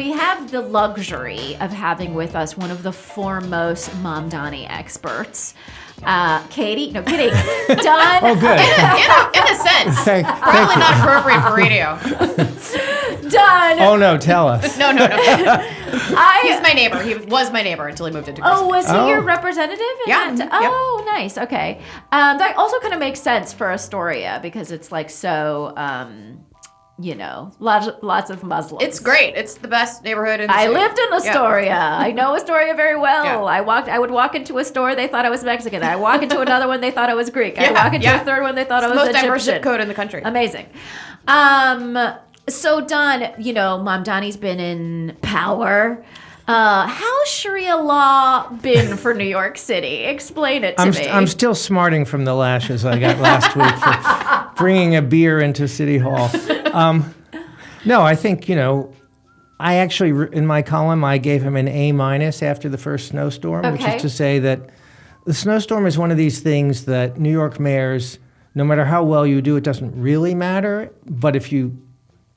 we have the luxury of having with us one of the foremost Mamdani experts. Katie, no kidding. Don. Oh, good. In a sense. Probably not appropriate for radio. Don. Oh, no, tell us. No. He's my neighbor. He was my neighbor until he moved into Christmas. Oh, was he your representative? Yeah. Oh, nice. Okay. That also kind of makes sense for Astoria because it's like so, lots of Muslims. It's great. It's the best neighborhood in the I city. lived in Astoria. Yeah. I know Astoria very well. Yeah. I would walk into a store, they thought I was Mexican. I walk into another one, they thought I was Greek. I walk into a third one, they thought I was most Egyptian. diverse zip code in the country. Amazing. So Don, Mamdani's been in power. How's Sharia law been for New York City? Explain it to me. I'm still smarting from the lashes I got last week for bringing a beer into City Hall. No, I think, I actually, in my column, I gave him an A- after the first snowstorm, which is to say that the snowstorm is one of these things that New York mayors, no matter how well you do, it doesn't really matter. But if you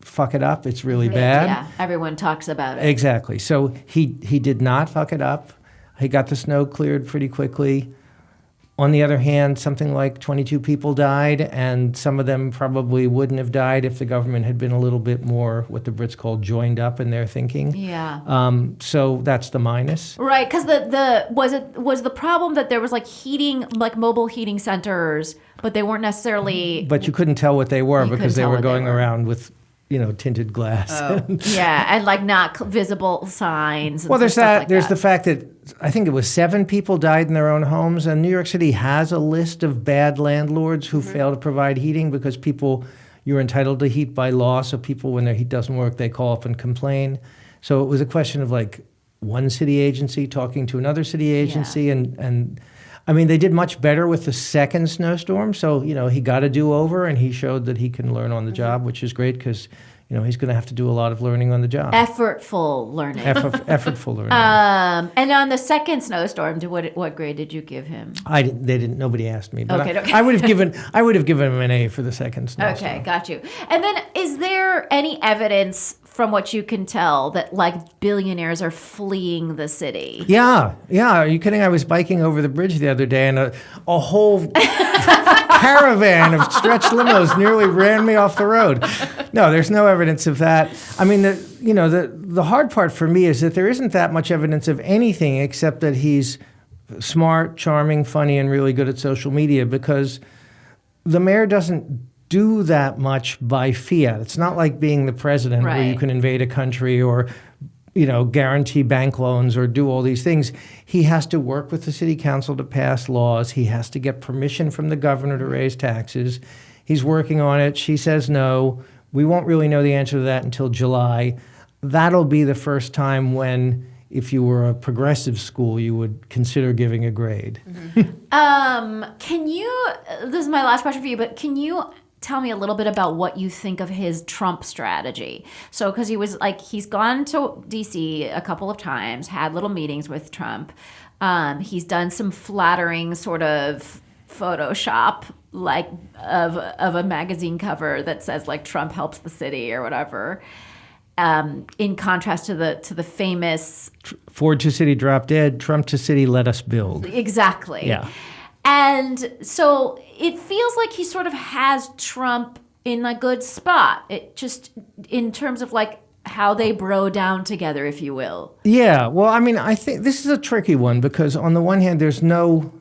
fuck it up, it's really bad. Yeah, everyone talks about it. Exactly. So he did not fuck it up. He got the snow cleared pretty quickly. On the other hand, something like 22 people died, and some of them probably wouldn't have died if the government had been a little bit more what the Brits call joined up in their thinking. Yeah. So that's the minus. Right, because was the problem that there was like heating, like mobile heating centers, but they weren't necessarily. But you couldn't tell what they were because couldn't they tell were what they going were. around with tinted glass. Yeah, and like not visible signs. And Well, there's stuff that. like There's that. the fact that I think it was 7 people died in their own homes, and New York City has a list of bad landlords who fail to provide heating because you're entitled to heat by law. So people, when their heat doesn't work, they call up and complain. So it was a question of like one city agency talking to another city agency, and I mean they did much better with the second snowstorm. So he got a do-over, and he showed that he can learn on the job, which is great because. He's going to have to do a lot of learning on the job. Effortful learning. Effortful learning. And on the second snowstorm, what grade did you give him? They didn't. Nobody asked me. But Okay. I would have given him an A for the second snowstorm. Okay, got you. And then, is there any evidence from what you can tell that like billionaires are fleeing the city? Yeah. Are you kidding? I was biking over the bridge the other day, and a whole caravan of stretched limos nearly ran me off the road. No, there's no evidence of that. I mean, the hard part for me is that there isn't that much evidence of anything except that he's smart, charming, funny, and really good at social media because the mayor doesn't do that much by fiat. It's not like being the president where you can invade a country or guarantee bank loans or do all these things. He has to work with the city council to pass laws. He has to get permission from the governor to raise taxes. He's working on it. She says no. We won't really know the answer to that until July. That'll be the first time when, if you were a progressive school, you would consider giving a grade. Can you, this is my last question for you, but can you tell me a little bit about what you think of his Trump strategy? So, because he's gone to D.C. a couple of times, had little meetings with Trump. He's done some flattering sort of Photoshop like of a magazine cover that says like Trump helps the city or whatever. In contrast to the famous Ford to city drop dead, Trump to city let us build. Exactly. Yeah. And so it feels like he sort of has Trump in a good spot. It just in terms of like how they bro down together, if you will. Yeah. Well, I mean, I think this is a tricky one because on the one hand, there's no,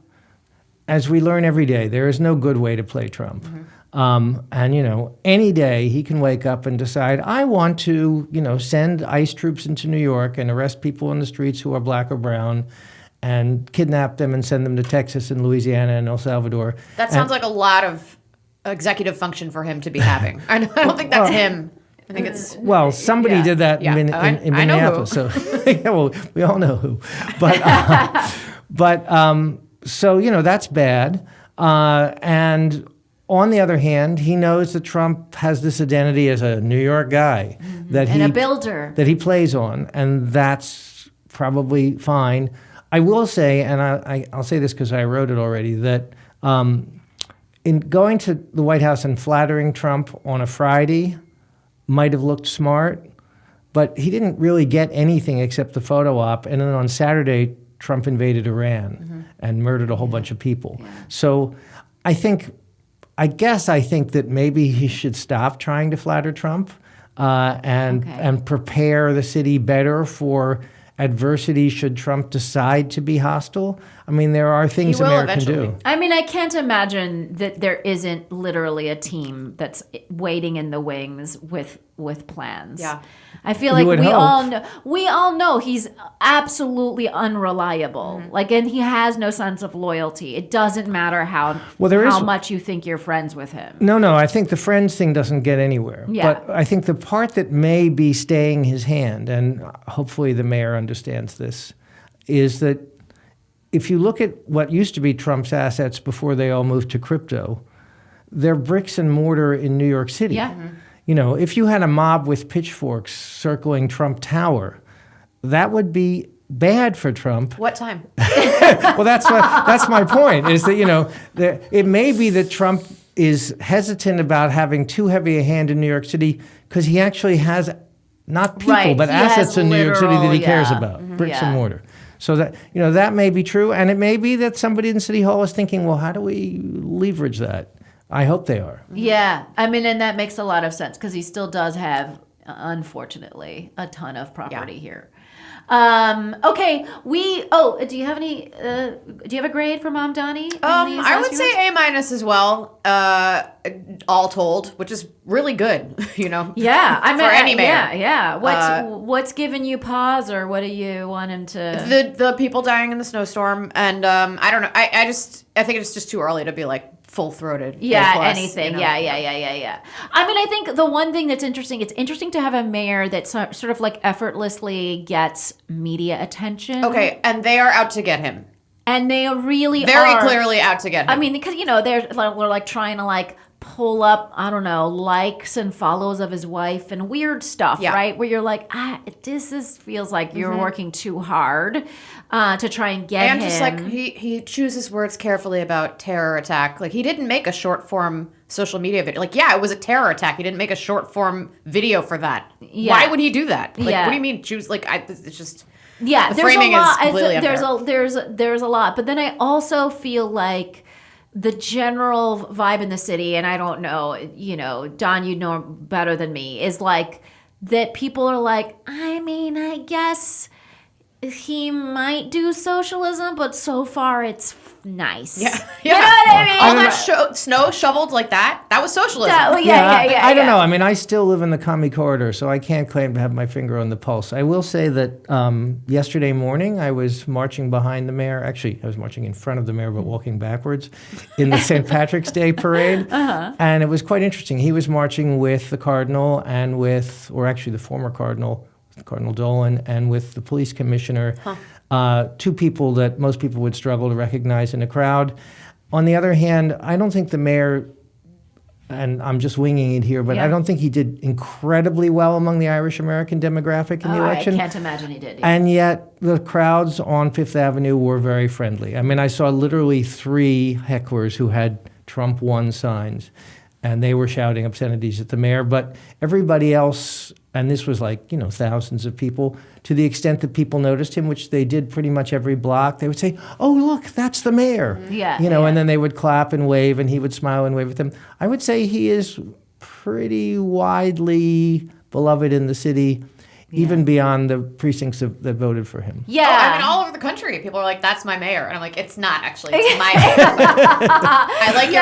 as we learn every day, there is no good way to play Trump. And, any day he can wake up and decide, I want to, send ICE troops into New York and arrest people in the streets who are black or brown and kidnap them and send them to Texas and Louisiana and El Salvador. That sounds like a lot of executive function for him to be having. I don't think that's him. I think it's... Well, somebody did that in Minneapolis. I know who. So, yeah, well, we all know who. But, so, that's bad. And on the other hand, he knows that Trump has this identity as a New York guy And a builder. that he plays on, and that's probably fine. I will say, and I'll say this because I wrote it already, that in going to the White House and flattering Trump on a Friday might have looked smart, but he didn't really get anything except the photo op. And then on Saturday, Trump invaded Iran and murdered a whole bunch of people. Yeah. So I think that maybe he should stop trying to flatter Trump and prepare the city better for adversity should Trump decide to be hostile. I mean, there are things America can do. I mean, I can't imagine that there isn't literally a team that's waiting in the wings with plans. Yeah. I feel like we all know he's absolutely unreliable. Like, and he has no sense of loyalty. It doesn't matter how much you think you're friends with him. No, I think the friends thing doesn't get anywhere. Yeah. But I think the part that may be staying his hand, and hopefully the mayor understands this, is that if you look at what used to be Trump's assets before they all moved to crypto, they're bricks and mortar in New York City. Yeah. You know, if you had a mob with pitchforks circling Trump Tower, that would be bad for Trump. What time? Well, that's my point, is that, you know, it may be that Trump is hesitant about having too heavy a hand in New York City because he actually has not people, but assets in New York City that he cares about, bricks and mortar. So that, you know, that may be true. And it may be that somebody in City Hall is thinking, well, how do we leverage that? I hope they are. Yeah. I mean, and that makes a lot of sense because he still does have, unfortunately, a ton of property here. Okay. Do you have a grade for Mamdani? I would say A- as well, all told, which is really good, you know. Yeah. I mean, for any mayor. Yeah. What's giving you pause, or what do you want him to? The people dying in the snowstorm, and I don't know. I think it's just too early to be like full-throated. Yeah, plus, anything. You know? Yeah. I mean, I think the one thing that's interesting, it's interesting to have a mayor that sort of like effortlessly gets media attention. Okay, and they are out to get him. And they really very clearly out to get him. I mean, because, you know, they're like trying to like pull up, I don't know, likes and follows of his wife and weird stuff, right? Where you're like, this feels like you're working too hard to try and get him. And just like he chooses words carefully about terror attack. Like, he didn't make a short form social media video. Like, yeah, it was a terror attack. He didn't make a short form video for that. Yeah. Why would he do that? Like, what do you mean choose? Like, it's just... Yeah, the framing is completely there's a lot. But then I also feel like the general vibe in the city, and I don't know, you know, Don, you know better than me, is like that people are like, I mean, I guess he might do socialism, but so far it's nice. Yeah. You know what I mean? All that snow shoveled like that was socialism. I don't know. I mean, I still live in the commie corridor, so I can't claim to have my finger on the pulse. I will say that yesterday morning I was marching behind the mayor. Actually, I was marching in front of the mayor, but walking backwards in the St. Patrick's Day parade. And it was quite interesting. He was marching with the cardinal and the former cardinal, Cardinal Dolan, and with the police commissioner, two people that most people would struggle to recognize in a crowd. On the other hand, I don't think the mayor, and I'm just winging it here, but I don't think he did incredibly well among the Irish-American demographic in the election. I can't imagine he did. And yet the crowds on Fifth Avenue were very friendly. I mean, I saw literally 3 hecklers who had Trump won signs, and they were shouting obscenities at the mayor. But everybody else, and this was like, you know, thousands of people, to the extent that people noticed him, which they did pretty much every block, they would say, oh, look, that's the mayor. Yeah. You know, and then they would clap and wave, and he would smile and wave at them. I would say he is pretty widely beloved in the city, even beyond the precincts that voted for him. Yeah. I mean, all over the country, people are like, that's my mayor. And I'm like, it's not actually. It's my mayor.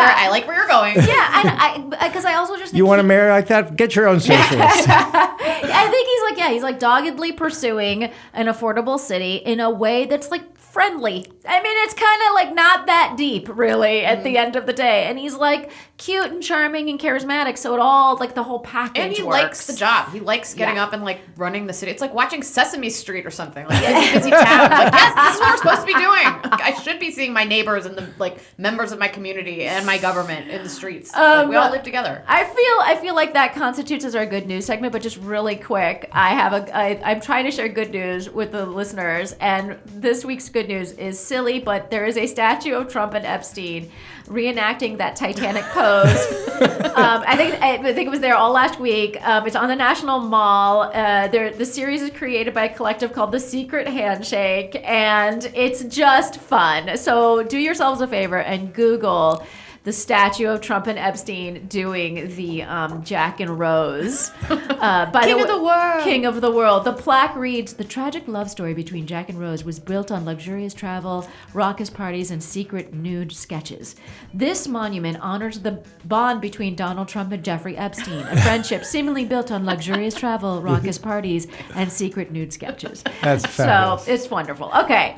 I like where you're going. Yeah, and because I also just think you want a mayor like that? Get your own socialist. I think he's like doggedly pursuing an affordable city in a way that's like friendly. I mean, it's kind of like not that deep, really, at the end of the day. And he's like cute and charming and charismatic, so it all, like, the whole package And he works. likes the job. He likes getting up and, like, running the city. It's like watching Sesame Street or something. Like, busy town. Like, yes, this is what we're supposed to be doing. Like, I should be seeing my neighbors and the, like, members of my community and my government in the streets. Like, we all live together. I feel like that constitutes as our good news segment, but just really quick, I'm trying to share good news with the listeners, and this week's good news is silly, but there is a statue of Trump Trump and Epstein reenacting that Titanic pose. I think it was there all last week. It's on the National Mall. The series is created by a collective called The Secret Handshake, and it's just fun. So do yourselves a favor and Google the statue of Trump and Epstein doing the Jack and Rose. King of the world. King of the world. The plaque reads, "The tragic love story between Jack and Rose was built on luxurious travel, raucous parties, and secret nude sketches. This monument honors the bond between Donald Trump and Jeffrey Epstein, a friendship seemingly built on luxurious travel, raucous parties, and secret nude sketches." That's fabulous. So it's wonderful. Okay.